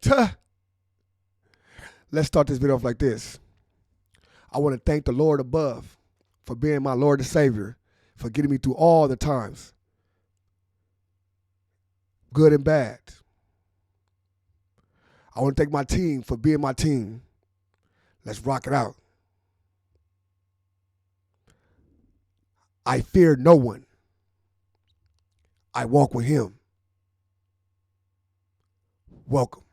Let's start this video off like this. I want to thank the Lord above for being my Lord and Savior, for getting me through all the times, good and bad. I want to thank my team for being my team. Let's rock it out. I fear no one. I walk with him. Welcome.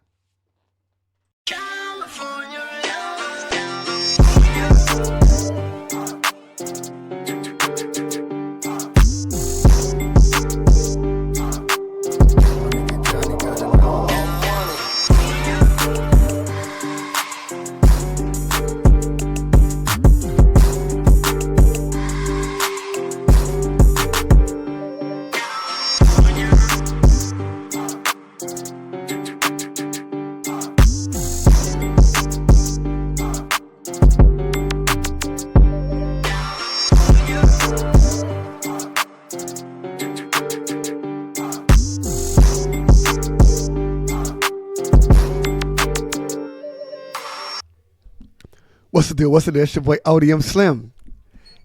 What's the deal? What's the deal? It's your boy ODM Slim.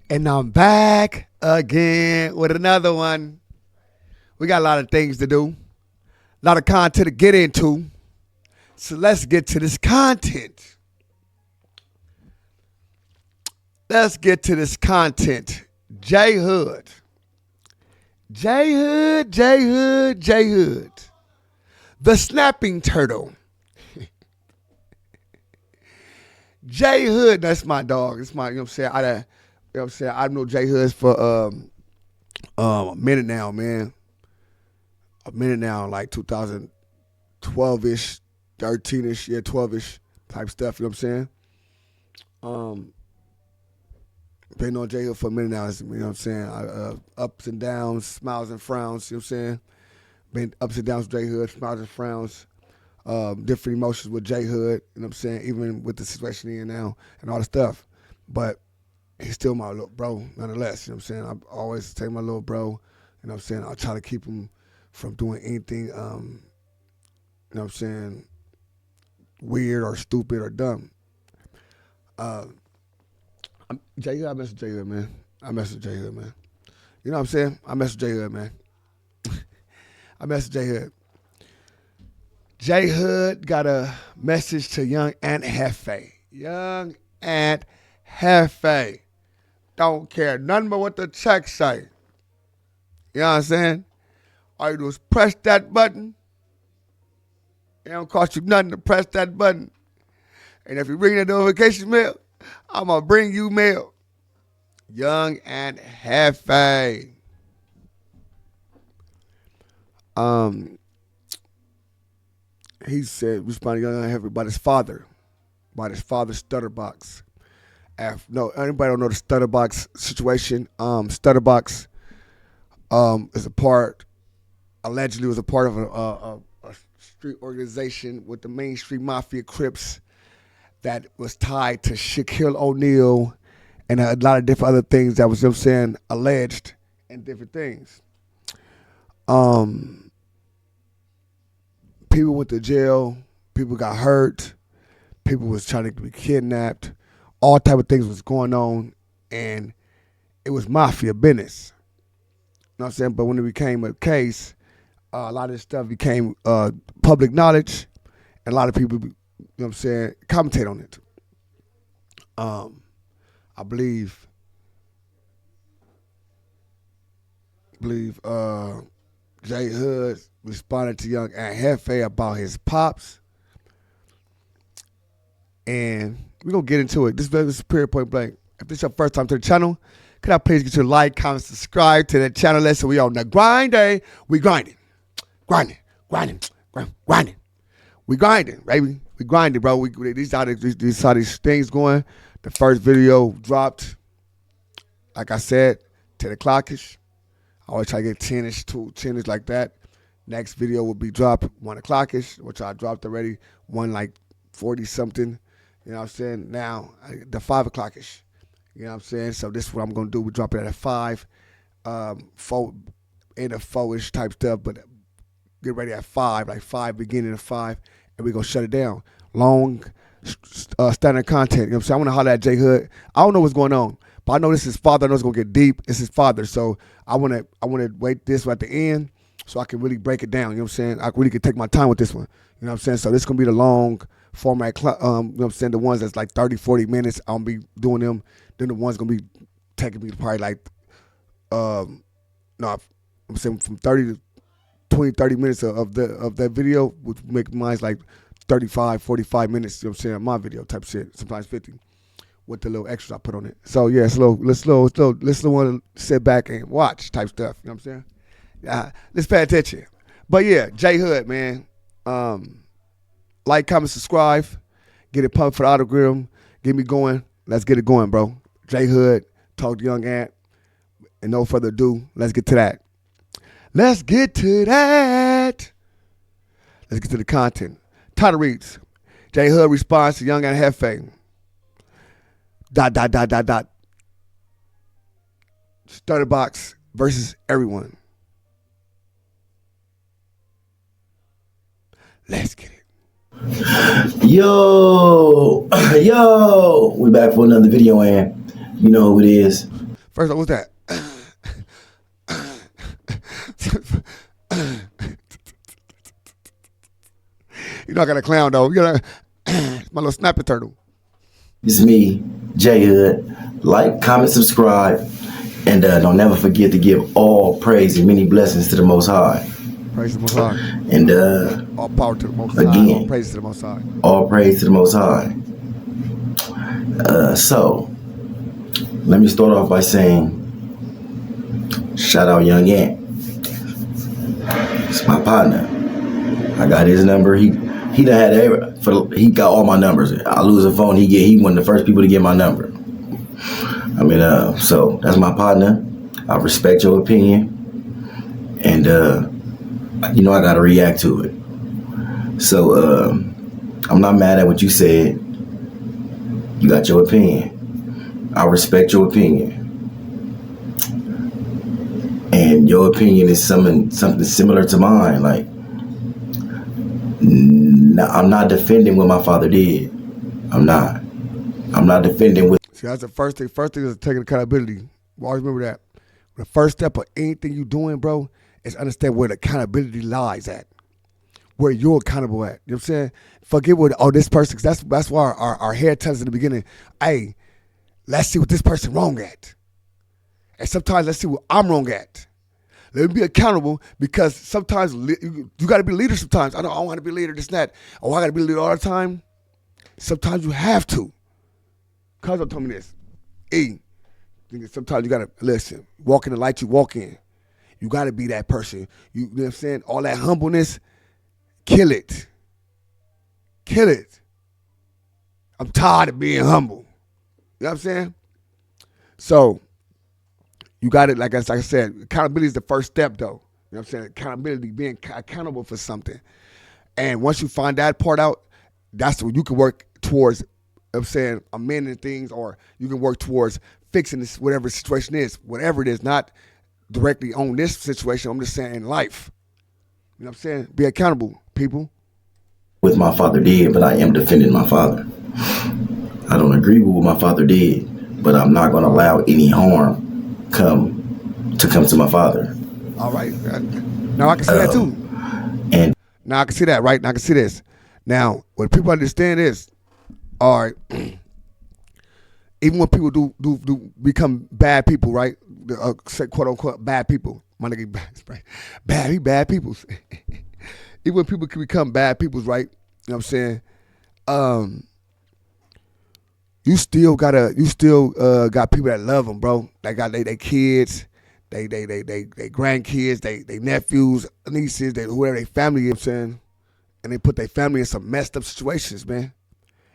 And I'm back again with another one. We got a lot of things to do. A lot of content to get into. So let's get to this content. Let's get to this content. JHood. JHood, JHood, JHood. The snapping turtle. JHood, that's my dog. It's my, you know what I'm saying? I've known JHood for a minute now, man. A minute now, like 2012-ish, 13-ish, yeah, 12-ish type stuff, you know what I'm saying? Been on JHood for a minute now, you know what I'm saying? Ups and downs, smiles and frowns, you know what I'm saying? Been ups and downs with JHood, smiles and frowns. Different emotions with JHood, you know what I'm saying, even with the situation he's in now and all the stuff. But he's still my little bro, nonetheless, you know what I'm saying? I always take my little bro, you know what I'm saying? I'll try to keep him from doing anything, you know what I'm saying, weird or stupid or dumb. JHood, I mess with JHood, man. I mess with JHood, man. You know what I'm saying? I mess with JHood, man. I mess with JHood. JHood got a message to Young Ant Jefe. Young Ant Jefe. Don't care nothing but what the check say. You know what I'm saying? All you do is press that button. It don't cost you nothing to press that button. And if you ring the notification bell, I'm going to bring you mail. Young Ant Jefe. He said, responding to Young Ant Jefe about his father's Studda Box. No, anybody don't know the Studda Box situation? Studda Box is allegedly was a part of a street organization with the mainstream mafia Crips that was tied to Shaquille O'Neal and a lot of different other things that was, you know what I'm saying, alleged and different things. People went to jail, people got hurt, people was trying to be kidnapped, all type of things was going on, and it was mafia business. You know what I'm saying? But when it became a case, a lot of this stuff became public knowledge, and a lot of people, you know what I'm saying, commentate on it. I believe JHood responded to Young Ant Jefe about his pops. And we're going to get into it. This is period point blank. If this is your first time to the channel, could I please get you to like, comment, subscribe to the channel? Listen, we on the grind day. We grinding. Grinding. We grinding, baby. We grinding, bro. These how these things going. The first video dropped, like I said, 10 o'clock-ish. I always try to get 10-ish, 10-ish like that. Next video will be dropped 1 o'clock-ish, which I dropped already, 1:40-something. You know what I'm saying? Now, the 5 o'clock-ish. You know what I'm saying? So this is what I'm going to do. We drop it at 5, 4, end of 4-ish type stuff, but get ready at 5, like 5, beginning of 5, and we're going to shut it down. Long, standard content. You know what I'm saying? I want to holler at JHood. I don't know what's going on, but I know this is his father. I know it's going to get deep. It's his father. So I want to wait this at the end so I can really break it down. You know what I'm saying? I really can take my time with this one. You know what I'm saying? So this is going to be the long format, you know what I'm saying? The ones that's like 30, 40 minutes, I'm going to be doing them. Then the ones going to be taking me probably like, no, I'm saying from 30 to 20, 30 minutes of that video, which make mine like 35, 45 minutes, you know what I'm saying, my video type shit, sometimes 50, with the little extras I put on it. So yeah, let's want to sit back and watch type stuff, you know what I'm saying? Let's pay attention. But yeah, JHood, man. Like, comment, subscribe, get it pumped for the algorithm, get me going. Let's get it going, bro. JHood, talk to Young Ant. And no further ado, let's get to that. Let's get to the content. Title reads, JHood responds to Young Ant Jefe. ... Studda Box versus everyone. Let's get it. Yo, we back for another video, and you know who it is. First of all, what's that? You're not gonna clown though. You're my little snapping turtle. It's me, JHood. Like, comment, subscribe, and don't never forget to give all praise and many blessings to the Most High. Praise the Most High. And all power to the Most High. Again, all praise to the Most High. All praise to the Most High. So, let me start off by saying, shout out Young Ant. It's my partner. I got his number. He got all my numbers. I lose a phone, he one of the first people to get my number. I mean, so that's my partner. I respect your opinion, and you know I gotta react to it. So I'm not mad at what you said. You got your opinion. I respect your opinion, and your opinion is something similar to mine. Like, I'm not defending what my father did. I'm not defending what. See, that's the first thing. First thing is taking accountability. Always remember that. The first step of anything you're doing, bro, is understand where the accountability lies at. Where you're accountable at. You know what I'm saying? Forget what this person, cause that's why our head tells us in the beginning, hey, let's see what this person wrong at. And sometimes let's see what I'm wrong at. Let me be accountable, because sometimes you got to be a leader sometimes. I don't want to be a leader, this and that. Oh, I got to be a leader all the time. Sometimes you have to. Cuzzo told me this. Sometimes you got to, listen, walk in the light you walk in. You got to be that person. You know what I'm saying? All that humbleness, kill it. Kill it. I'm tired of being humble. You know what I'm saying? So, you got it, like I said, accountability is the first step, though. You know what I'm saying? Accountability, being accountable for something. And once you find that part out, that's when you can work towards, you know what I'm saying, amending things, or you can work towards fixing this, whatever the situation is, whatever it is, not directly on this situation. I'm just saying in life. You know what I'm saying? Be accountable, people. What my father did, but I am defending my father. I don't agree with what my father did, but I'm not going to allow any harm come to my father. All right. Now I can see that too. And now I can see that, right? Now I can see this. Now, what people understand is, all right, even when people do become bad people, right? Say quote unquote bad people. My nigga, bad people. Even when people can become bad people, right? You know what I'm saying? You still got people that love them, bro. They got they kids, they grandkids, they nephews, nieces, whoever they family, you know what I'm saying? And they put their family in some messed up situations, man.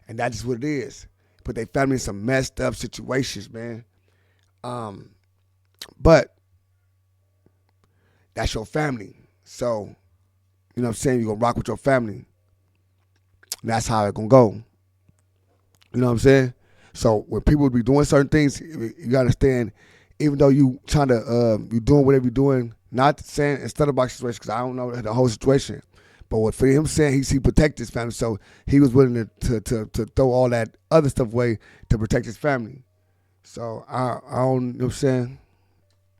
And that's just what it is. Put their family in some messed up situations, man. But that's your family. So, you know what I'm saying? You're gonna rock with your family. And that's how it's gonna go. You know what I'm saying? So when people be doing certain things, you gotta understand, even though you trying to, you doing whatever you're doing, not saying in Studda Box situation, because I don't know the whole situation, But what for him saying he protect his family, so he was willing to throw all that other stuff away to protect his family. So I don't, you know what I'm saying,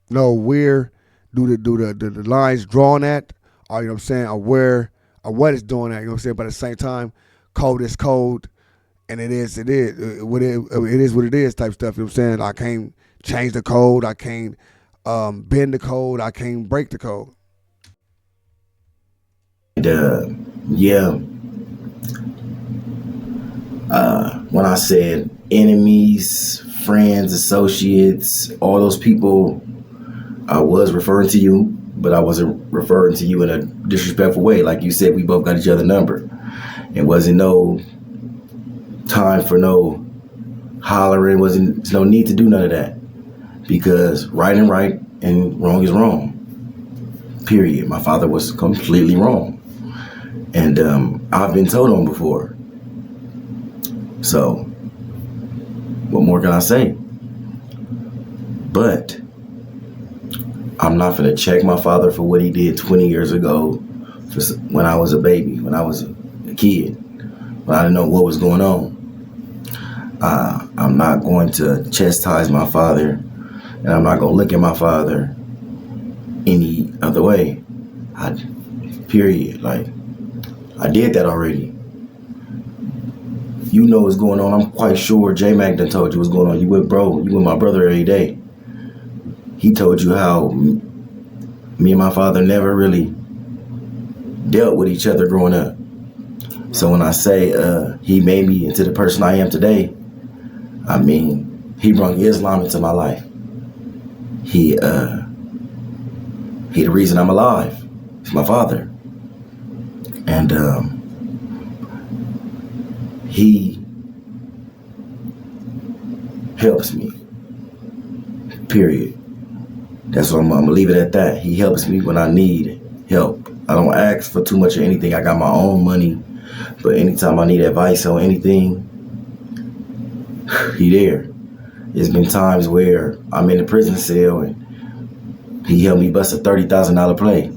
know where do the lines drawn at, or you know what I'm saying, or where or what it's doing at, you know what I'm saying. But at the same time, code is code, and it is what it is type stuff. You know what I'm saying? I can't change the code, I can't bend the code, I can't break the code. Yeah, when I said enemies, friends, associates, all those people, I was referring to you, but I wasn't referring to you in a disrespectful way. Like you said, we both got each other's number. It wasn't no time for no hollering, wasn't no need to do none of that. Because right is right and wrong is wrong. Period. My father was completely wrong. And I've been told on before. So, what more can I say? But I'm not going to check my father for what he did 20 years ago when I was a baby, when I was a kid, when I didn't know what was going on. I'm not going to chastise my father, and I'm not going to look at my father any other way. Period. Like, I did that already. You know what's going on. I'm quite sure J-Mac done told you what's going on. You with my brother every day. He told you how me and my father never really dealt with each other growing up. So when I say he made me into the person I am today, I mean, he brought Islam into my life. He the reason I'm alive. It's my father. And he helps me. Period. That's what I'm gonna leave it at that. He helps me when I need help. I don't ask for too much of anything. I got my own money, but anytime I need advice on anything, he there. There's been times where I'm in a prison cell and he helped me bust a $30,000 play.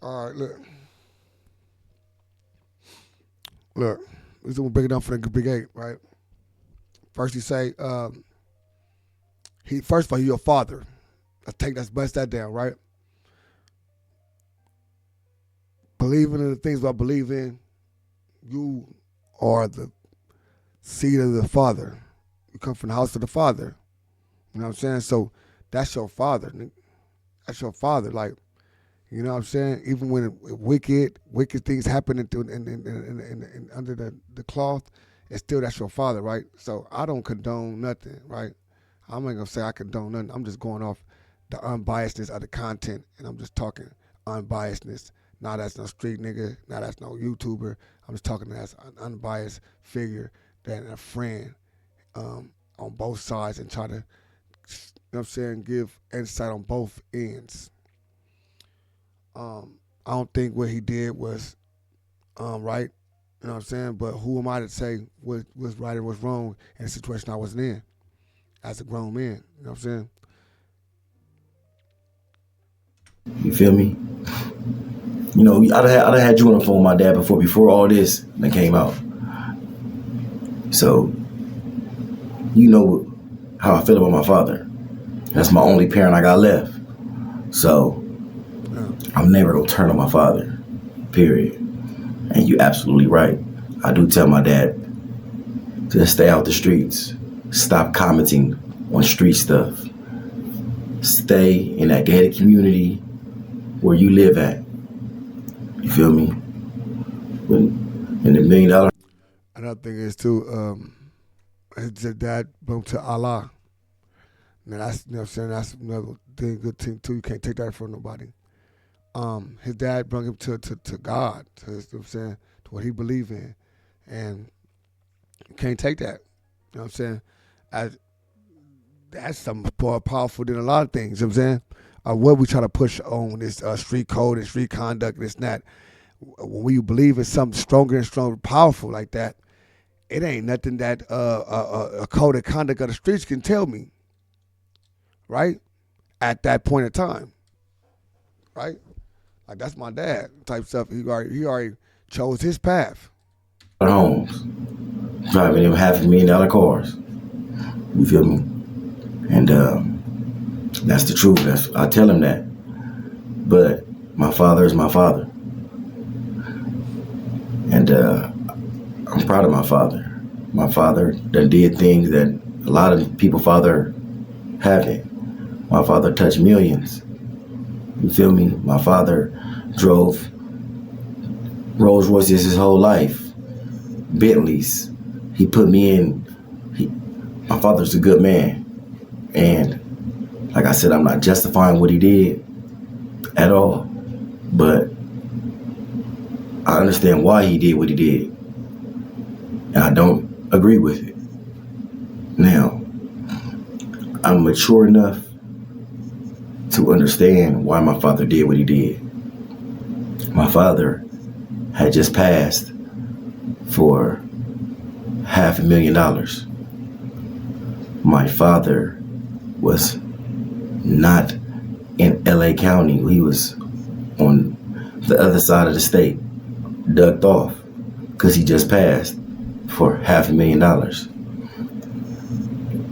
All right, look. This is gonna break it down for the big eight, right? First, you say first of all, you're a father. Let's bust that down, right? Believing in the things I believe in, you are the seed of the father. You come from the house of the father. You know what I'm saying? So that's your father. That's your father. Like, you know what I'm saying? Even when wicked things happen in under the cloth, it's still that's your father, right? So I don't condone nothing, right? I'm not gonna say I condone nothing. I'm just going off the unbiasedness of the content, and I'm just talking unbiasedness. Now that's no street nigga. Now that's no YouTuber. I'm just talking as an unbiased figure and a friend on both sides, and try to, you know what I'm saying, give insight on both ends. I don't think what he did was right. You know what I'm saying? But who am I to say what was right or was wrong in a situation I wasn't in as a grown man? You know what I'm saying? You feel me? You know, I'd have had you on the phone with my dad before all this that came out. So, you know how I feel about my father. That's my only parent I got left. So, I'm never gonna turn on my father. Period. And you absolutely right. I do tell my dad to stay out the streets. Stop commenting on street stuff. Stay in that gated community where you live at. You feel me? In the $1 million. Another thing is too, his dad went to Allah. Now that's, you know what I'm saying, that's another thing, good thing too. You can't take that from nobody. His dad brought him to God, to his, you know what I'm saying, to what he believed in, and you can't take that. You know what I'm saying? That's something more powerful than a lot of things. You know what I'm saying? What we try to push on this street code and street conduct and this and that. When we believe in something stronger and stronger, powerful like that, it ain't nothing that a code of conduct of the streets can tell me. Right? At that point in time. Right? Like that's my dad type stuff. He already chose his path. Homes, driving them $500,000 cars. You feel me? And that's the truth. I tell him that. But my father is my father. And I'm proud of my father. My father that did things that a lot of people father haven't. My father touched millions. You feel me? My father drove Rolls Royces his whole life. Bentleys. He put me in. My father's a good man. And like I said, I'm not justifying what he did at all. But I understand why he did what he did. And I don't agree with it. Now, I'm mature enough to understand why my father did what he did. My father had just passed for $500,000. My father was not in LA County. He was on the other side of the state, ducked off, because he just passed for $500,000.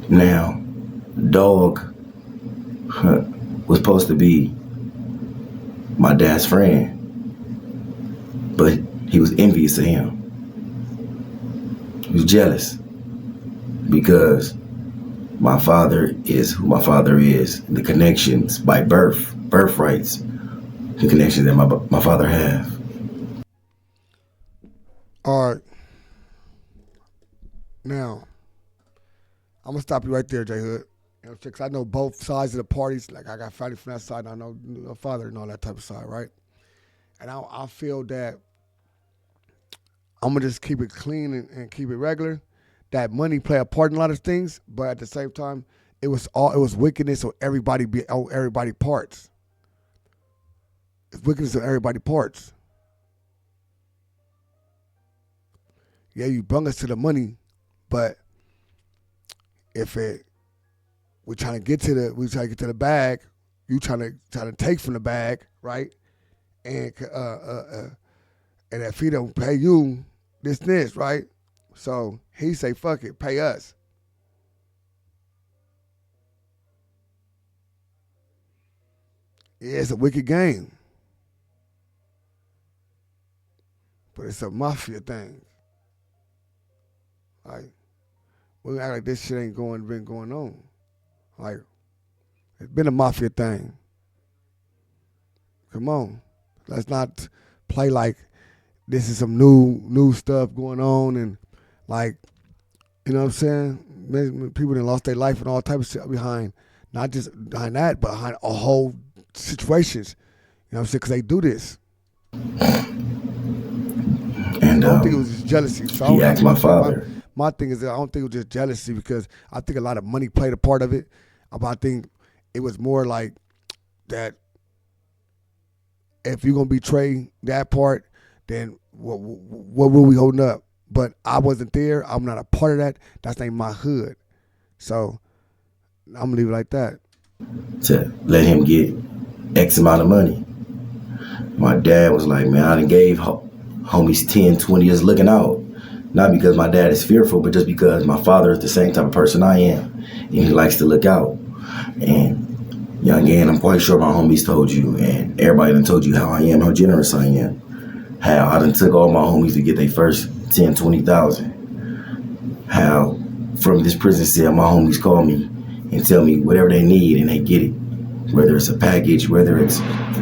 Now, dog was supposed to be my dad's friend, but he was envious of him. He was jealous because my father is who my father is. The connections by birthrights, the connections that my father have. All right. Now, I'm gonna stop you right there, JHood. You know, because I know both sides of the parties. Like I got family from that side, and I know the father and all that type of side, right? And I feel that I'm gonna just keep it clean and keep it regular. That money play a part in a lot of things, but at the same time, it was wickedness on everybody parts. It's wickedness on everybody parts. Yeah, you brung us to the money, but if we're trying to get to the bag, you trying to take from the bag, right? And if he don't pay you, this, right? So he say, fuck it, pay us. Yeah, it's a wicked game. But it's a mafia thing. Like, we act like this shit ain't been going on. Like, it's been a mafia thing. Come on. Let's not play like this is some new stuff going on and like, you know what I'm saying? People that lost their life and all type of shit behind, not just behind that, but behind a whole situations. You know what I'm saying? Because they do this. And I don't think it was just jealousy. So he asked my father. My thing is that I don't think it was just jealousy because I think a lot of money played a part of it. But I think it was more like that if you're going to betray that part, then what were we holding up? But I wasn't there. I'm not a part of that. That's not my hood. So I'm going to leave it like that. To let him get X amount of money. My dad was like, man, I done gave homies 10, 20 years looking out. Not because my dad is fearful, but just because my father is the same type of person I am. And he likes to look out. And Young Ant, I'm quite sure my homies told you, and everybody done told you how I am, how generous I am. How I done took all my homies to get their first 10, 20,000. How from this prison cell, my homies call me and tell me whatever they need and they get it. Whether it's a package, whether it's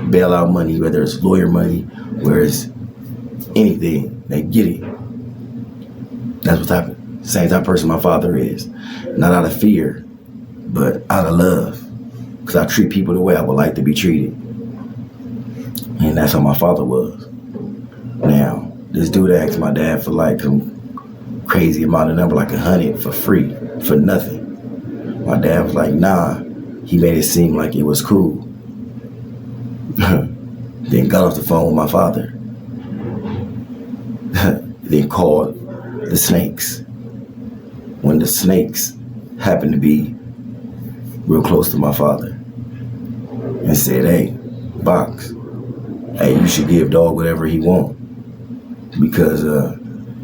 bailout money, whether it's lawyer money, whether it's anything, they get it. That's what same type of person my father is. Not out of fear, but out of love. Because I treat people the way I would like to be treated. And that's how my father was. Now, this dude asked my dad for like some crazy amount of number, like 100 for free, for nothing. My dad was like, nah. He made it seem like it was cool. Then got off the phone with my father. Then called the snakes. When the snakes happened to be real close to my father. And said, hey, Box, hey, you should give dog whatever he want because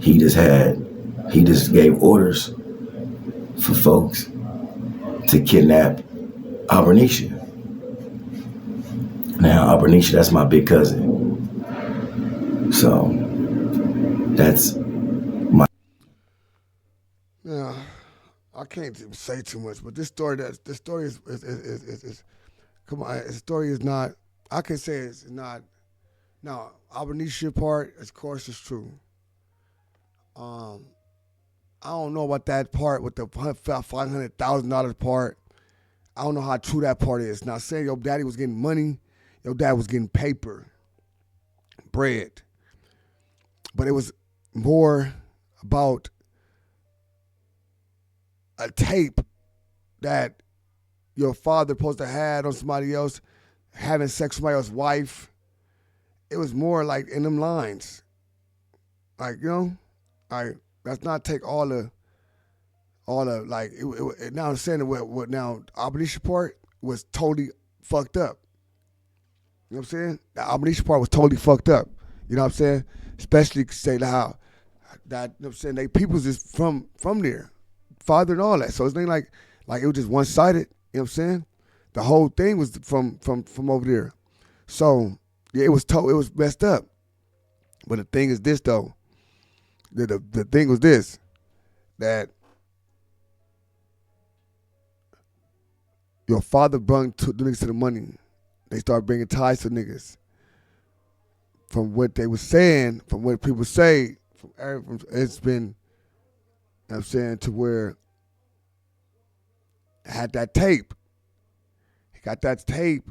he just gave orders for folks to kidnap Albernicia. Now, Albernicia, that's my big cousin. So, that's my... Yeah, I can't say too much, but this story is come on, the story is not, I can say it's not, no, Albernicia part, of course, is true. I don't know about that part with the $500,000 part. I don't know how true that part is. Now, saying your daddy was getting money, your dad was getting paper, bread. But it was more about a tape that your father supposed to have on somebody else, having sex with somebody else's wife. It was more like in them lines. Like, you know, like, let's not take all the like, now I'm saying what now, Albernicia part was totally fucked up. You know what I'm saying? The Albernicia part was totally fucked up. You know what I'm saying? Especially say how that, you know what I'm saying, they people's is from there, father and all that. So it's not like it was just one sided. You know what I'm saying? The whole thing was from over there. So yeah, it was messed up. But the thing is this though. The thing was this, that your father brung the niggas to the money. They started bringing ties to niggas. From what they were saying, from what people say, it's been, you know what I'm saying, to where I had that tape. He got that tape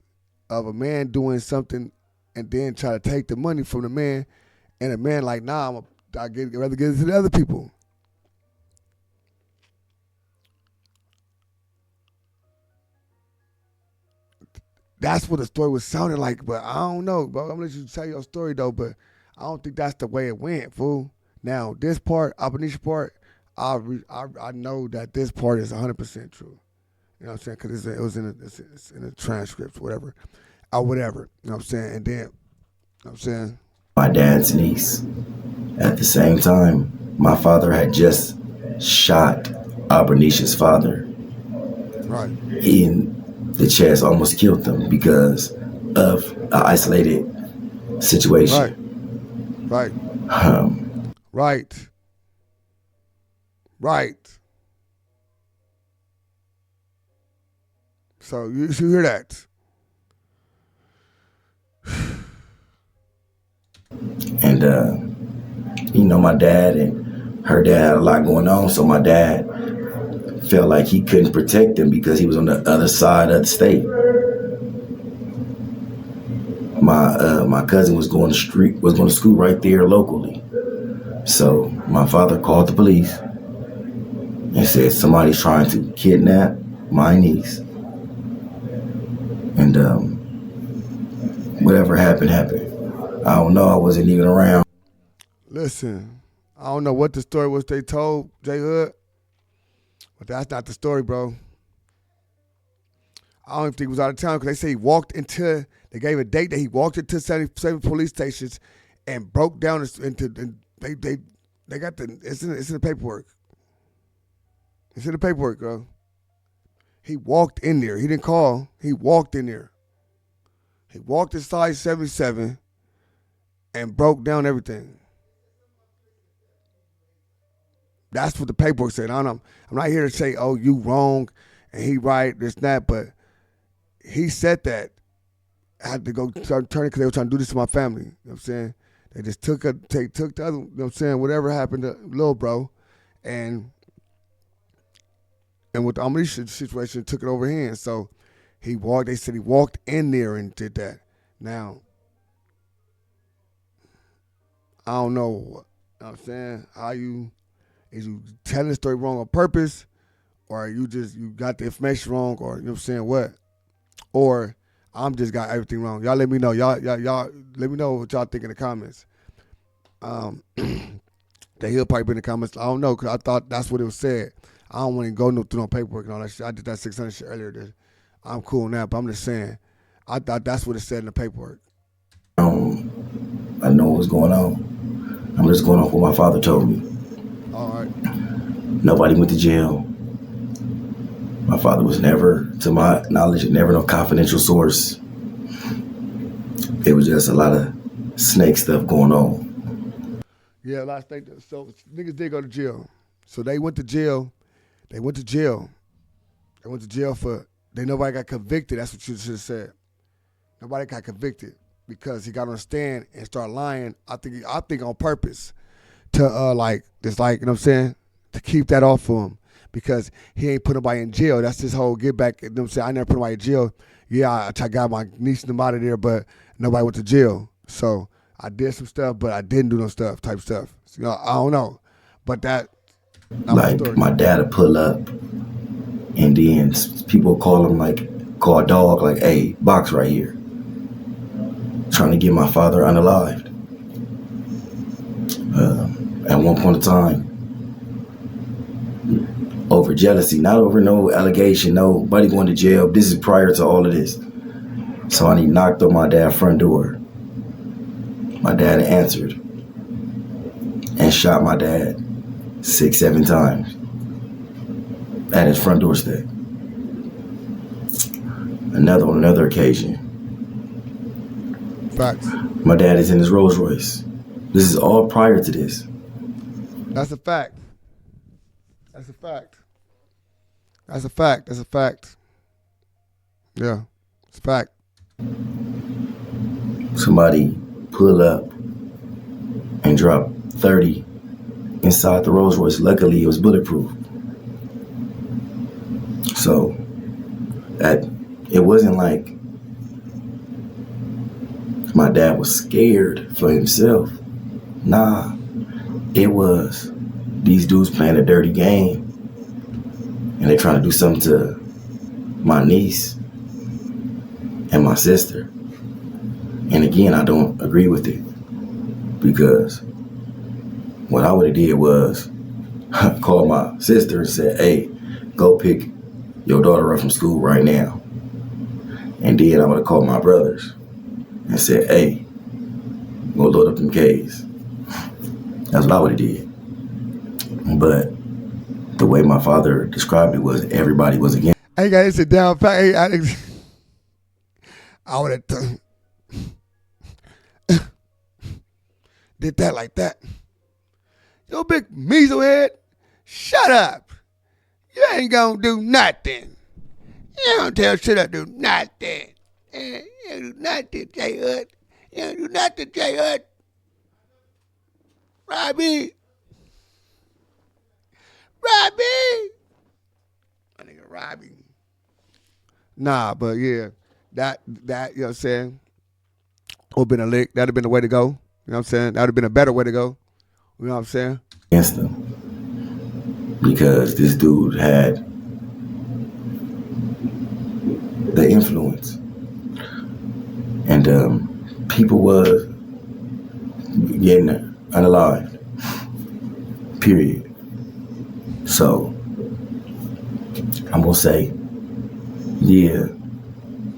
of a man doing something and then try to take the money from the man, and the man like, nah, I'd rather give it to the other people. That's what the story was sounding like, but I don't know, bro. I'm gonna let you tell your story though, but I don't think that's the way it went, fool. Now this part, Albernicia part, I know that this part is 100% true. You know what I'm saying? Because it was it's in the transcripts, whatever, or whatever. You know what I'm saying? And then, you know what I'm saying, my dad's niece. At the same time, my father had just shot Albernicia's father. Right. In the chest, almost killed them because of an isolated situation. Right. Right. So you should hear that. And you know, my dad and her dad had a lot going on, so my dad felt like he couldn't protect them because he was on the other side of the state. My cousin was going to school right there locally. So my father called the police and said somebody's trying to kidnap my niece. And whatever happened. I don't know. I wasn't even around. Listen, I don't know what the story was they told JHood, but that's not the story, bro. I don't even think he was out of town because they say they gave a date that he walked into 77 police stations and broke down into, they got it's in the paperwork. It's in the paperwork, bro. He walked in there. He didn't call. He walked in there. He walked inside 77 and broke down everything. That's what the paperwork said. I'm not here to say, oh, you wrong and he right, this, that, but he said that. I had to go start turning because they were trying to do this to my family. You know what I'm saying? They just took the other, you know what I'm saying, whatever happened to little bro, and with the Albernicia situation, took it overhand. So they said he walked in there and did that. Now, I don't know, you know what I'm saying, is you telling the story wrong on purpose, or you got the information wrong, or you know what I'm saying, what? Or I'm just got everything wrong. Y'all let me know. Y'all let me know what y'all think in the comments. He'll probably be in the comments. I don't know, because I thought that's what it was said. I don't want to go through no paperwork and all that shit. I did that 600 shit earlier. I'm cool now, but I'm just saying, I thought that's what it said in the paperwork. I know what's going on. I'm just going off what my father told me. All right. Nobody went to jail. My father was never, to my knowledge, never no confidential source. It was just a lot of snake stuff going on. Yeah, a lot of things. So niggas did go to jail. So they went to jail. They went to jail for. Nobody got convicted. That's what you should have said. Nobody got convicted because he got on the stand and started lying. I think on purpose to you know what I'm saying, to keep that off for him because he ain't put nobody in jail. That's his whole get back. You know what I'm saying? I never put nobody in jail. Yeah, I got my niece and them out of there, but nobody went to jail. So I did some stuff, but I didn't do no stuff type stuff. So, I don't know, but that. Like my dad would pull up, and then people call a dog, like, hey, Box right here. Trying to get my father unalived. At one point in time, over jealousy, not over no allegation, nobody going to jail. This is prior to all of this. So he knocked on my dad's front door. My dad answered and shot my dad 6-7 times at his front doorstep. On another occasion, Facts. my dad is in his Rolls Royce. This is all prior to this. That's a fact. That's a fact. That's a fact. That's a fact. Yeah, it's a fact. Somebody pull up and drop 30 inside the Rolls Royce. Luckily, it was bulletproof. So it wasn't like my dad was scared for himself. Nah, it was these dudes playing a dirty game and they trying to do something to my niece and my sister. And again, I don't agree with it because what I would have did was call my sister and said, hey, go pick your daughter up from school right now. And then I would have called my brothers and said, hey, go load up them K's. That's what I would have did. But the way my father described it was everybody was against. Hey guys, sit down. Hey, I would have did that like that. Yo, big measle head, shut up. You ain't gonna do nothing. You don't tell shit to do nothing. You don't do nothing, JHood. You don't do nothing, JHood. Robbie. My nigga Robbie. Nah, but yeah, that you know what I'm saying, would have been a lick. That'd have been the way to go. You know what I'm saying? That would have been a better way to go. You know what I'm saying? Against them because this dude had the influence, and people was getting unalived. Period. So I'm gonna say, yeah,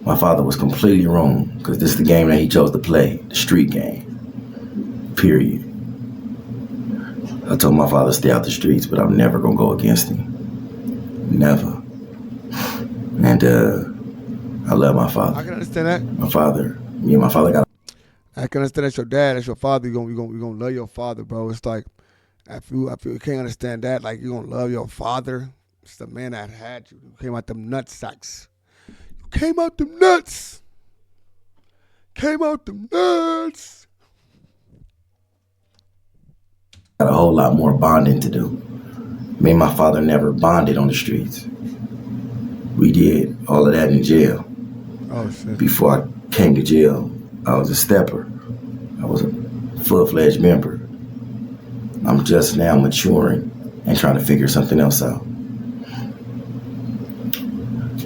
my father was completely wrong because this is the game that he chose to play, the street game. Period. I told my father to stay out the streets, but I'm never gonna go against him. Never. And I love my father. I can understand that. Me and my father got. I can understand that's your dad, that's your father. You're gonna love your father, bro. It's like I feel you can't understand that. Like you're gonna love your father. It's the man that had you. You came out them nut sacks. You came out them nuts. Came out them nuts. Got a whole lot more bonding to do. Me and my father never bonded on the streets. We did all of that in jail. Oh shit. Before I came to jail, I was a stepper. I was a full-fledged member. I'm just now maturing and trying to figure something else out.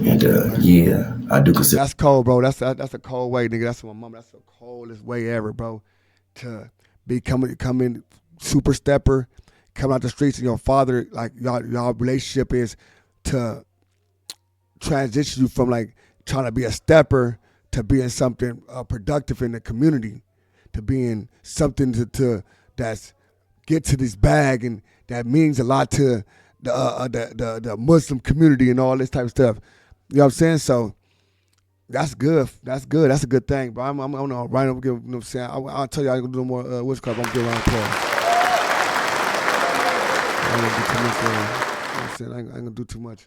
And yeah, I do consider. That's cold, bro. That's a cold way, nigga. That's my mom. That's the coldest way ever, bro. To be coming super stepper, coming out the streets, and your father, like y'all relationship is to transition you from like trying to be a stepper to being something productive in the community. to being something to that's get to this bag, and that means a lot to the Muslim community and all this type of stuff. You know what I'm saying? So that's good. That's good. That's a good thing. But I'm gonna right up. You know what I'm saying? I'll tell you I ain't gonna do no more witchcraft. I'm gonna give a round of applause. I ain't gonna do too much. You know what I'm saying? I ain't gonna do too much.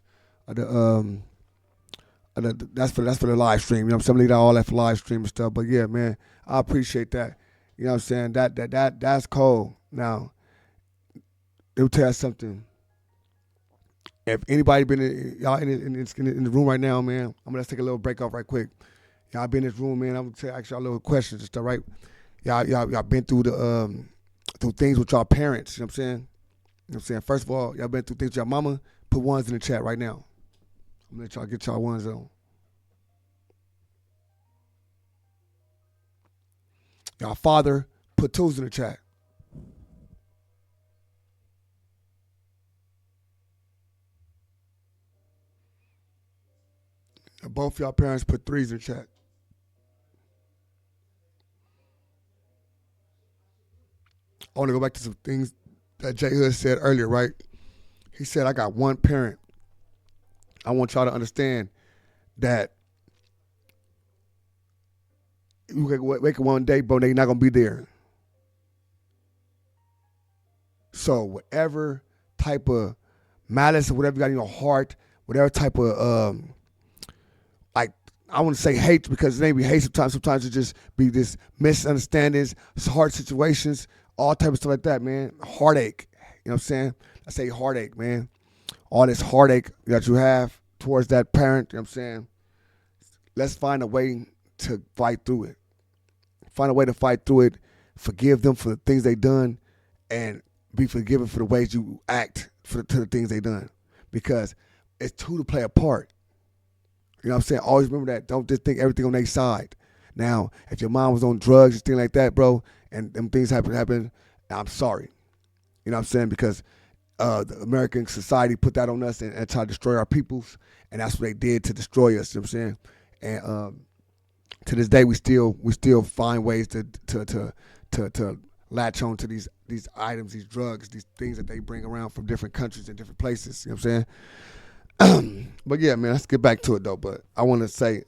That's for the live stream. You know what I'm saying? I'm leaving all that for live stream and stuff. But yeah, man, I appreciate that. You know what I'm saying? That's cold. Now, let me tell you something. If anybody been y'all in the room right now, man, I'm gonna take a little break off right quick. Y'all been in this room, man. I'm gonna ask y'all little questions and stuff, right? Y'all been through through things with y'all parents. You know what I'm saying? You know what I'm saying? First of all, y'all been through things with your mama. Put ones in the chat right now. I'm gonna let y'all get y'all ones on. Y'all father, put twos in the chat. And both y'all parents put threes in the chat. I want to go back to some things that JHood said earlier, right? He said, I got one parent. I want y'all to understand that you can wake up one day, bro, they're not going to be there. So whatever type of malice or whatever you got in your heart, whatever type of, like, I want to say hate because it ain't be hate sometimes. Sometimes it just be this misunderstandings, hard situations, all type of stuff like that, man. Heartache. You know what I'm saying? I say heartache, man. All this heartache that you have towards that parent, you know what I'm saying? Let's find a way to fight through it. Find a way to fight through it. Forgive them for the things they done and be forgiven for the ways you act to the things they done. Because it's two to play a part. You know what I'm saying? Always remember that. Don't just think everything on their side. Now, if your mom was on drugs and things like that, bro, and them things happen, I'm sorry. You know what I'm saying? Because the American society put that on us and tried to destroy our peoples, and that's what they did to destroy us. You know what I'm saying? And to this day, we still find ways to latch on to these items, these drugs, these things that they bring around from different countries and different places. You know what I'm saying? But yeah, man, let's get back to it though. But I want to say,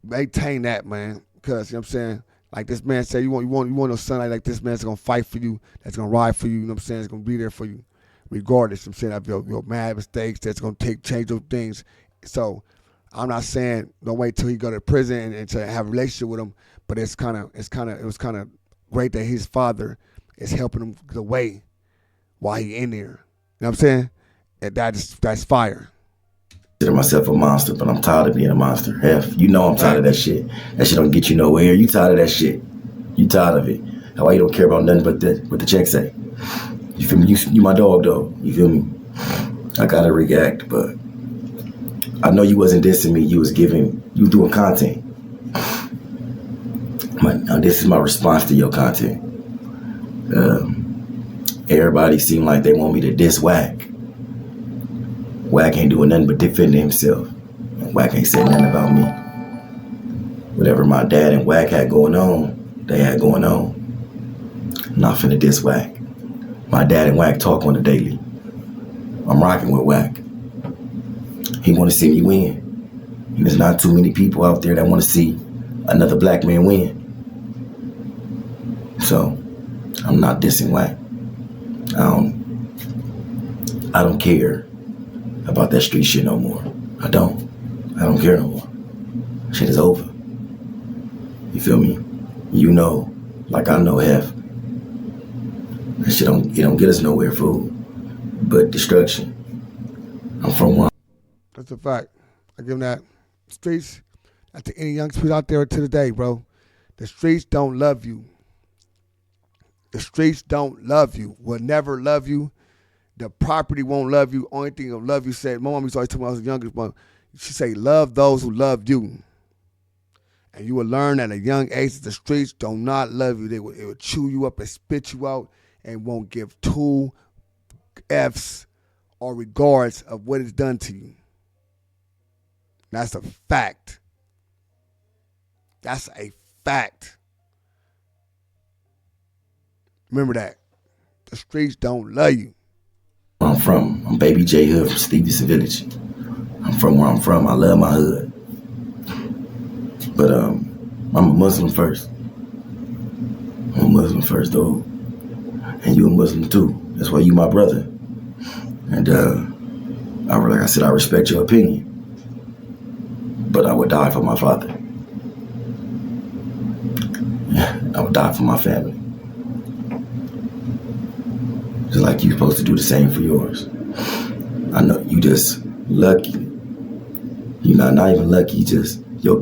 maintain that, man, because you know what I'm saying. Like this man said, you want no son like this man that's gonna fight for you, that's gonna ride for you. You know what I'm saying? It's gonna be there for you, regardless. You know what I'm saying, of your mad mistakes. That's gonna change those things. So I'm not saying don't wait till he go to prison and to have a relationship with him. But it was kind of great that his father is helping him the way while he in there. You know what I'm saying? That's fire. Consider myself a monster, but I'm tired of being a monster. You know I'm tired of that shit. That shit don't get you nowhere. You tired of that shit. You tired of it. That's why you don't care about nothing but what the check say. You feel me? You my dog, though. You feel me? I gotta react, but I know you wasn't dissing me. You was doing content. Now this is my response to your content. Everybody seemed like they want me to diss Wack. Wack ain't doing nothing but defending himself. And Wack ain't saying nothing about me. Whatever my dad and Wack had going on, they had going on. I'm not finna diss Wack. My dad and Wack talk on the daily. I'm rocking with Wack. He want to see me win. And there's not too many people out there that want to see another black man win. So I'm not dissing Wack. I don't care about that street shit no more. I don't care no more. Shit is over. You feel me? You know, like I know Hef. That shit don't get us nowhere, fool. But destruction. I'm from one. That's a fact. I give him that. Streets, that's to any young people out there to the day, bro. The streets don't love you. The streets don't love you. Will never love you. The property won't love you. Only thing that'll love you, said, my mom used to always tell me when I was younger, but she say, love those who love you. And you will learn at a young age that the streets do not love you. It will chew you up and spit you out and won't give two F's or regards of what it's done to you. That's a fact. That's a fact. Remember that. The streets don't love you. Where I'm from. I'm baby JHood from Stevenson Village. I'm from where I'm from. I love my hood. But I'm a Muslim first. I'm a Muslim first, though. And you a Muslim too. That's why you my brother. And like I said, I respect your opinion. But I would die for my father. I would die for my family. Just like you're supposed to do the same for yours. I know you just lucky. You're not even lucky. You just your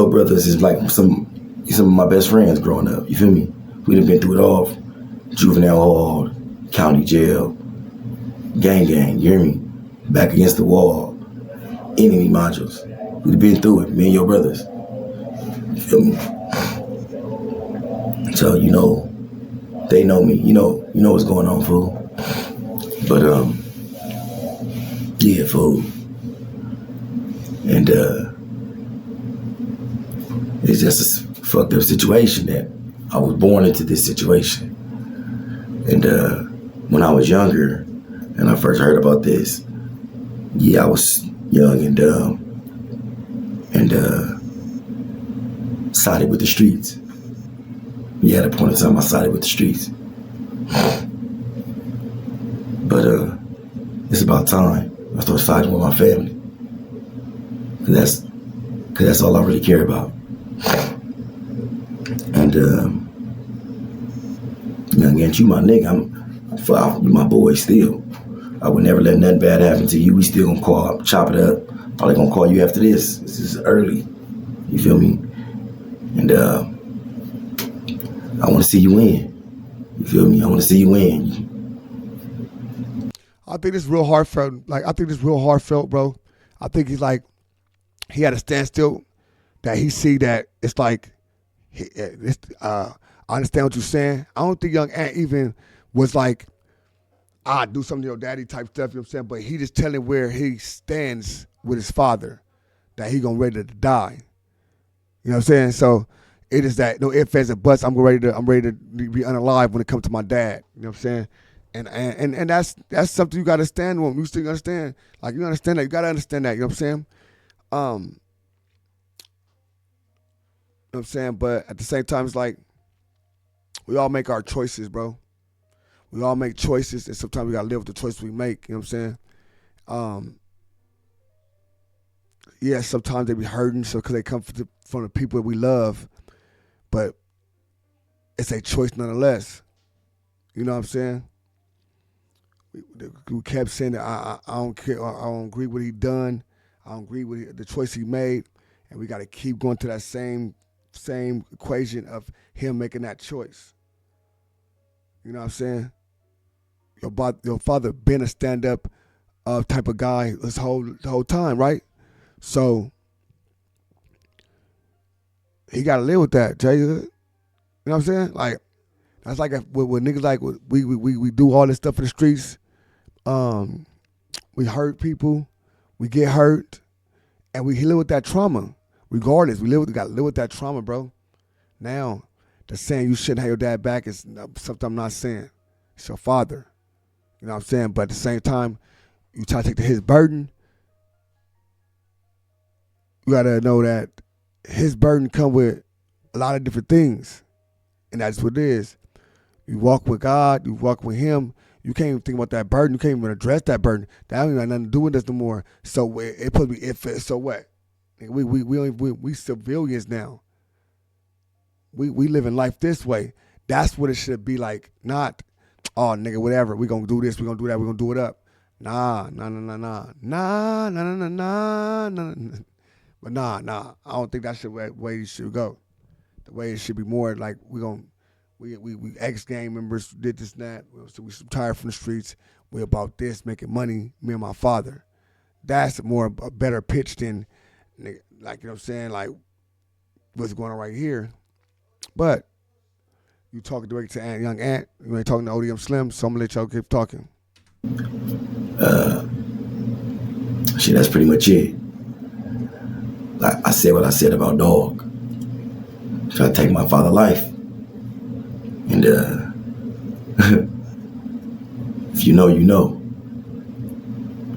brothers is like some of my best friends growing up. You feel me? We done been through it all. Juvenile hall, county jail, gang. You hear me? Back against the wall, enemy modules. We've been through it. Me and your brothers. You feel me? So they know me. You know what's going on, fool. But yeah, fool. And it's just a fucked up situation that I was born into this situation. And when I was younger and I first heard about this, yeah, I was young and dumb and sided with the streets. Yeah, at a point in time I sided with the streets. But it's about time I start siding with my family. Cause that's all I really care about. And Young Ant, you my nigga. You my boy still. I would never let nothing bad happen to you. We still gonna chop it up. Probably gonna call you after this. This is early. You feel me? And I wanna see you win. You feel me? I wanna see you win. I think this real heartfelt. Bro. I think he's like, he had a standstill that he see that it's like, I understand what you're saying. I don't think Young Ant even was like, do something to your daddy type stuff, you know what I'm saying? But he just telling where he stands with his father, that he gonna ready to die. You know what I'm saying? So it is that no ifs, ands, and buts. I'm ready to be unalive when it comes to my dad. You know what I'm saying? And that's something you gotta stand on. You still understand. Like you understand that. You gotta understand that, you know what I'm saying? You know what I'm saying? But at the same time, it's like, we all make our choices, bro. We all make choices, and sometimes we gotta live with the choices we make. You know what I'm saying? Yeah, sometimes they be hurting, so because they come from the people that we love, but it's a choice nonetheless. You know what I'm saying? We kept saying that I don't care, I don't agree with what he done, I don't agree with the choice he made, and we gotta keep going to that same equation of him making that choice. You know what I'm saying? Your father been a stand-up type of guy the whole time, right? So he got to live with that, JHood. You know what I'm saying? Like that's like with niggas like we do all this stuff in the streets. We hurt people, we get hurt, and we live with that trauma. Regardless, we got to live with that trauma, bro. Now, the saying you shouldn't have your dad back is something I'm not saying. It's your father. You know what I'm saying? But at the same time, you try to take his burden. You got to know that his burden come with a lot of different things. And that's what it is. You walk with God, you walk with him. You can't even think about that burden. You can't even address that burden. That don't even have nothing to do with this no more. So it supposed to be so what? We civilians now. We living life this way. That's what it should be like. Not, oh nigga, whatever. We gonna do this. We gonna do that. We gonna do it up. Nah. But nah. I don't think that's the way it should go. The way it should be more like we ex-gang members did this and that. So we tired from the streets. We about this, making money, me and my father. That's a better pitch than, like, you know what I'm saying, like what's going on right here. But you talking directly to Young Ant, you ain't talking to ODM Slim, so I'm gonna let y'all keep talking. Shit, that's pretty much it. Like I said what I said about dog. Try to take my father's life. And if you know, you know.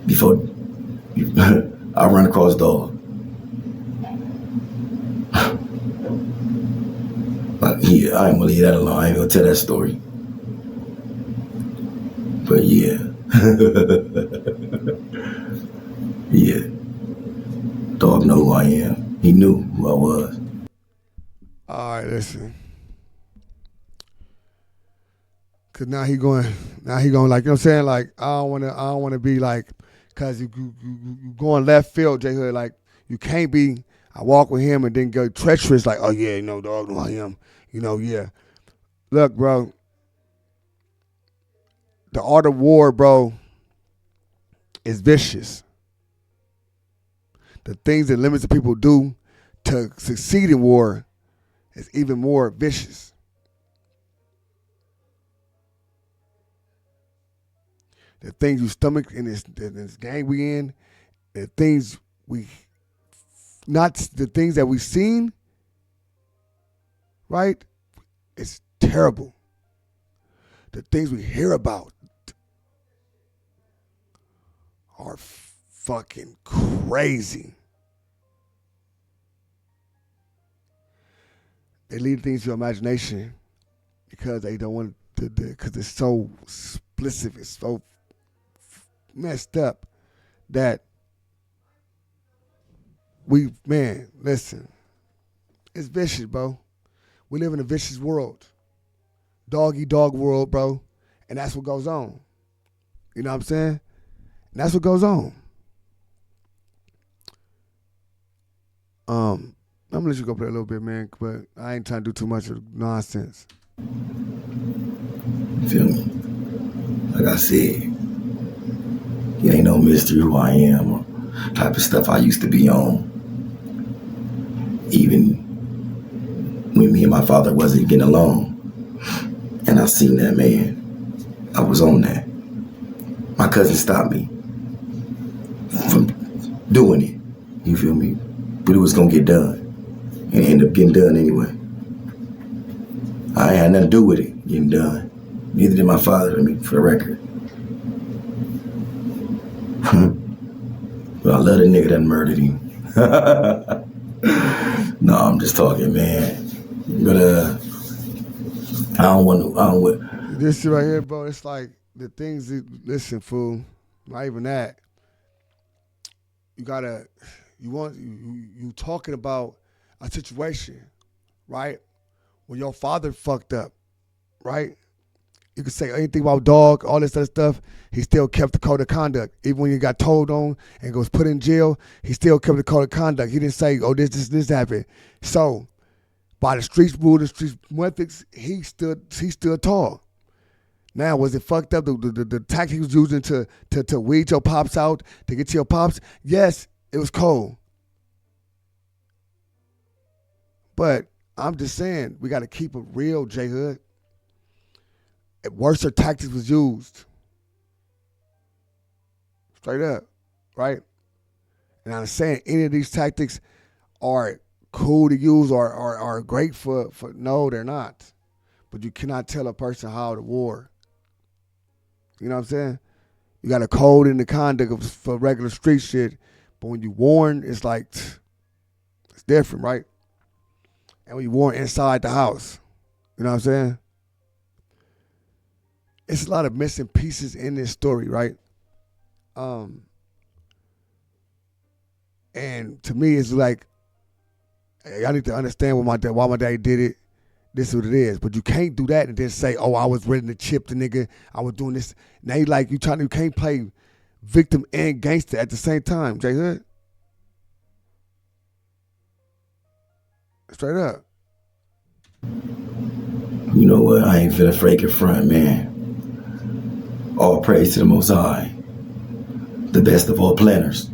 Before I run across dog. Yeah, I ain't gonna leave that alone. I ain't gonna tell that story. But yeah. Yeah. Dog know who I am. He knew who I was. All right, listen. Cause now he going, like, you know what I'm saying? Like, I don't wanna be like, cause you going left field, JHood. Like, you can't be. I walk with him and then go treacherous. Like, oh yeah, dog know who I am. Yeah. Look, bro. The art of war, bro, is vicious. The things that limits people do to succeed in war is even more vicious. The things you stomach in this gang we in, the things not the things that we've seen, right? It's terrible. The things we hear about are fucking crazy. They leave things to your imagination because they don't want to, because it's so explicit, it's so messed up that listen, it's vicious, bro. We live in a vicious world. Dog eat dog world, bro. And that's what goes on. You know what I'm saying? And that's what goes on. I'm gonna let you go play a little bit, man, but I ain't trying to do too much of nonsense. You feel me? Like I said, it ain't no mystery who I am or type of stuff I used to be on. Even when me and my father wasn't getting along. And I seen that, man. I was on that. My cousin stopped me from doing it. You feel me? But it was gonna get done. And it ended up getting done anyway. I ain't had nothing to do with it getting done. Neither did my father, for the record. But I love the nigga that murdered him. No, I'm just talking, man. But I don't want. This shit right here, bro, it's like the things that, listen, fool, not even that. You talking about a situation, right? When your father fucked up, right? You can say anything about dog, all this other stuff. He still kept the code of conduct. Even when he got told on and was put in jail, he still kept the code of conduct. He didn't say, oh, this happened. So, by the streets rule, the streets methods, he stood tall. Now, was it fucked up? The tactic he was using to weed your pops out, to get to your pops? Yes, it was cold. But I'm just saying, we got to keep it real, JHood. Worser tactics was used. Straight up, right? And I'm saying any of these tactics are cool to use or are great for no, they're not. But you cannot tell a person how to war. You know what I'm saying? You got a code in the conduct for regular street shit, but when you warn, it's like, it's different, right? And when you warn inside the house, you know what I'm saying? It's a lot of missing pieces in this story, right? And to me, it's like, hey, I need to understand why my daddy did it. This is what it is. But you can't do that and then say, oh, I was ready to chip the nigga. I was doing this. Now you can't play victim and gangster at the same time, JHood. Straight up. You know what? I ain't finna fake it front, man. All praise to the Most High, the best of all planners.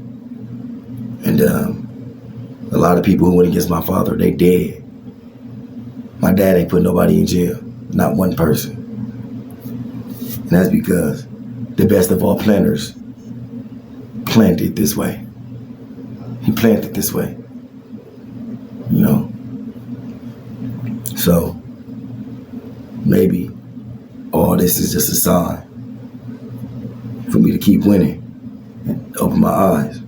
And a lot of people who went against my father, they dead. My dad ain't put nobody in jail, not one person. And that's because the best of all planners planned it this way. He planned it this way, you know. So maybe all this is just a sign for me to keep winning and open my eyes.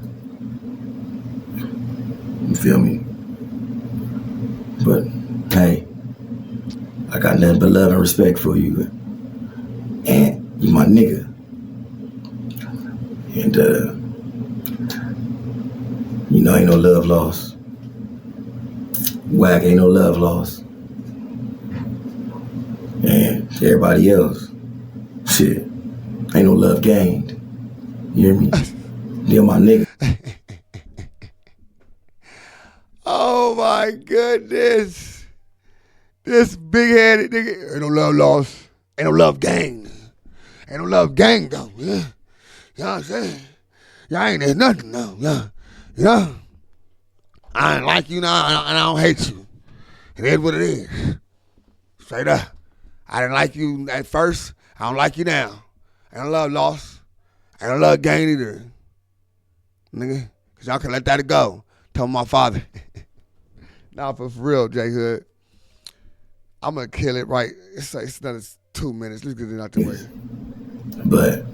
You feel me? But hey, I got nothing but love and respect for you. And you my nigga. And ain't no love lost. Whack ain't no love lost. And everybody else, shit, ain't no love gained. You hear me? They're my nigga. Oh my goodness. This big-headed nigga. Ain't no love lost. Ain't no love gained. Ain't no love gained though. Yeah. You know what I'm saying? Y'all ain't there's nothing though. Yeah. You know? I ain't like you now and I don't hate you. It is what it is. Straight up. I didn't like you at first. I don't like you now. Ain't no love lost. Ain't no love gained either. Nigga. Cause y'all can let that go. Tell my father. Nah, for real, JHood. I'm gonna kill it right. It's another 2 minutes. Let's get it out the way. But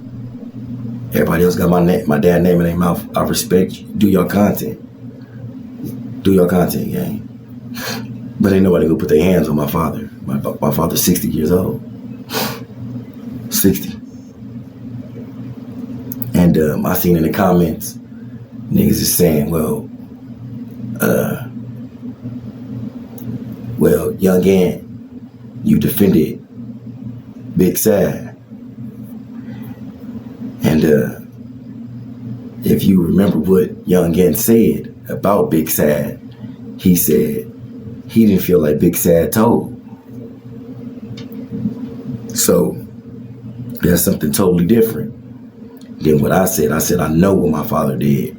everybody else got my dad's name in their mouth. I respect you. Do your content. Do your content, gang. But ain't nobody gonna put their hands on my father. My father's 60 years old. 60. And I seen in the comments, niggas is saying, well, Young Ant, you defended Big Sad. And if you remember what Young Ant said about Big Sad, he said he didn't feel like Big Sad told. So that's something totally different than what I said. I said, I know what my father did.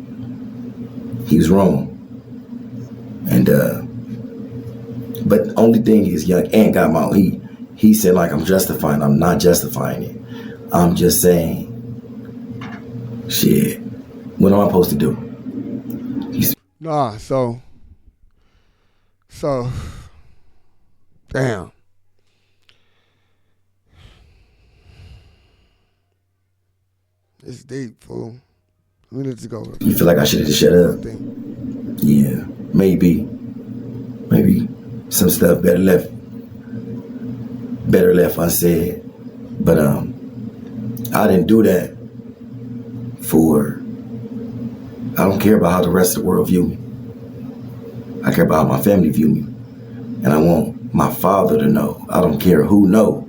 He was wrong. And but the only thing is Young Ant got my he said like I'm justifying. I'm not justifying it. I'm just saying, shit, what am I supposed to do? Nah, so damn. It's deep, fool. We need to go. You feel like I should have just shut up? Yeah, maybe some stuff better left unsaid. But I didn't do that I don't care about how the rest of the world view me. I care about how my family view me. And I want my father to know, I don't care who know,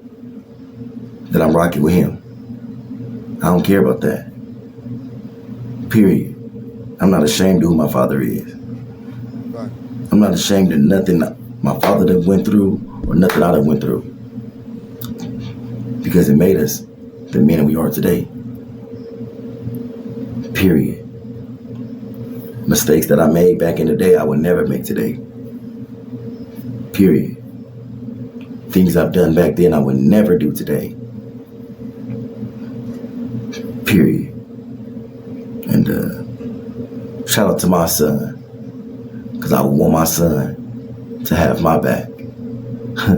that I'm rocking with him. I don't care about that. Period. I'm not ashamed of who my father is. Right. I'm not ashamed of nothing my father done went through or nothing I done went through. Because it made us the men we are today. Period. Mistakes that I made back in the day, I would never make today. Period. Things I've done back then, I would never do today. Period. And shout out to my son, because I want my son to have my back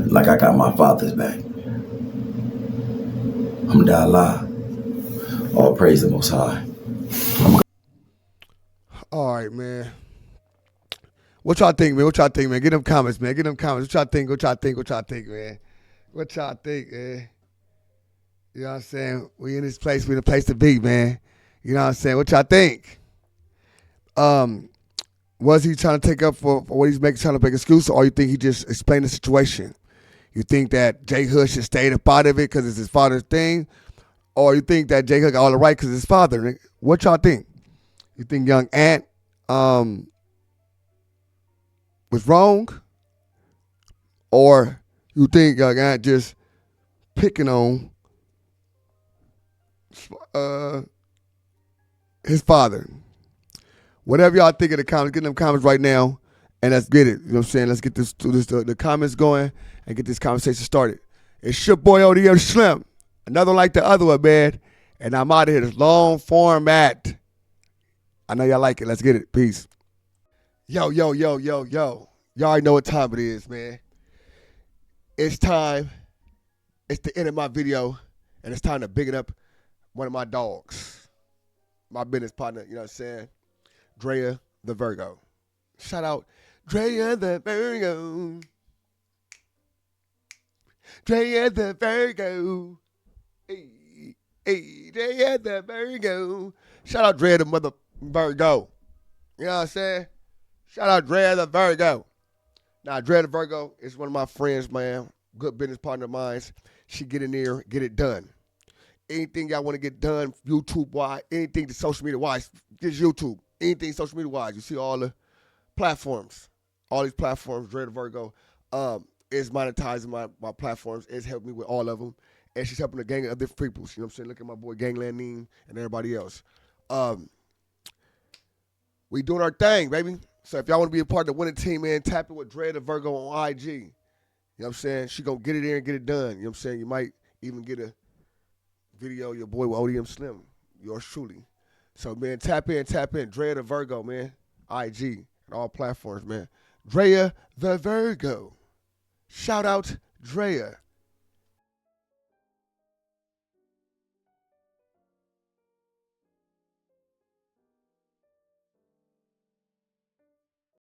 like I got my father's back. Alhamdulillah. All praise the Most High. All right, man. What y'all think, man? Get them comments, man. What y'all think, man? What y'all think, man? You know what I'm saying? We in this place, we in the place to be, man. You know what I'm saying? What y'all think? Was he trying to take up for what he's making, trying to make excuse, or you think he just explained the situation? You think that JHood should stay a part of it because it's his father's thing? Or you think that JHood got all the right because it's his father? What y'all think? You think Young Ant was wrong? Or you think Young Ant just picking on his father? Whatever y'all think of the comments, get in them comments right now, and let's get it. You know what I'm saying? Let's get the comments going and get this conversation started. It's your boy ODM Slim. Another one like the other one, man. And I'm out of here. This long format. I know y'all like it. Let's get it. Peace. Yo. Y'all already know what time it is, man. It's time It's the end of my video, and it's time to big it up one of my dogs, my business partner, you know what I'm saying? Drea the Virgo. Shout out Drea the Virgo. Drea the Virgo. Hey, hey, Drea the Virgo. Shout out Drea the mother Virgo. You know what I'm saying? Shout out Drea the Virgo. Now, Drea the Virgo is one of my friends, man. Good business partner of mine. She get in there, get it done. Anything y'all want to get done, YouTube-wise, anything social media-wise, just YouTube. Anything social media-wise. You see all the platforms. All these platforms, Drea the Virgo, is monetizing my platforms. It's helping me with all of them. And she's helping a gang of other people. You know what I'm saying? Look at my boy Gangland Neem and everybody else. We doing our thing, baby. So if y'all want to be a part of the winning team, man, tap it with Drea the Virgo on IG. You know what I'm saying? She gonna get it there and get it done. You know what I'm saying? You might even get a video of your boy with ODM Slim. Yours truly. So, man, tap in. Drea the Virgo, man. IG and all platforms, man. Drea the Virgo. Shout out Drea.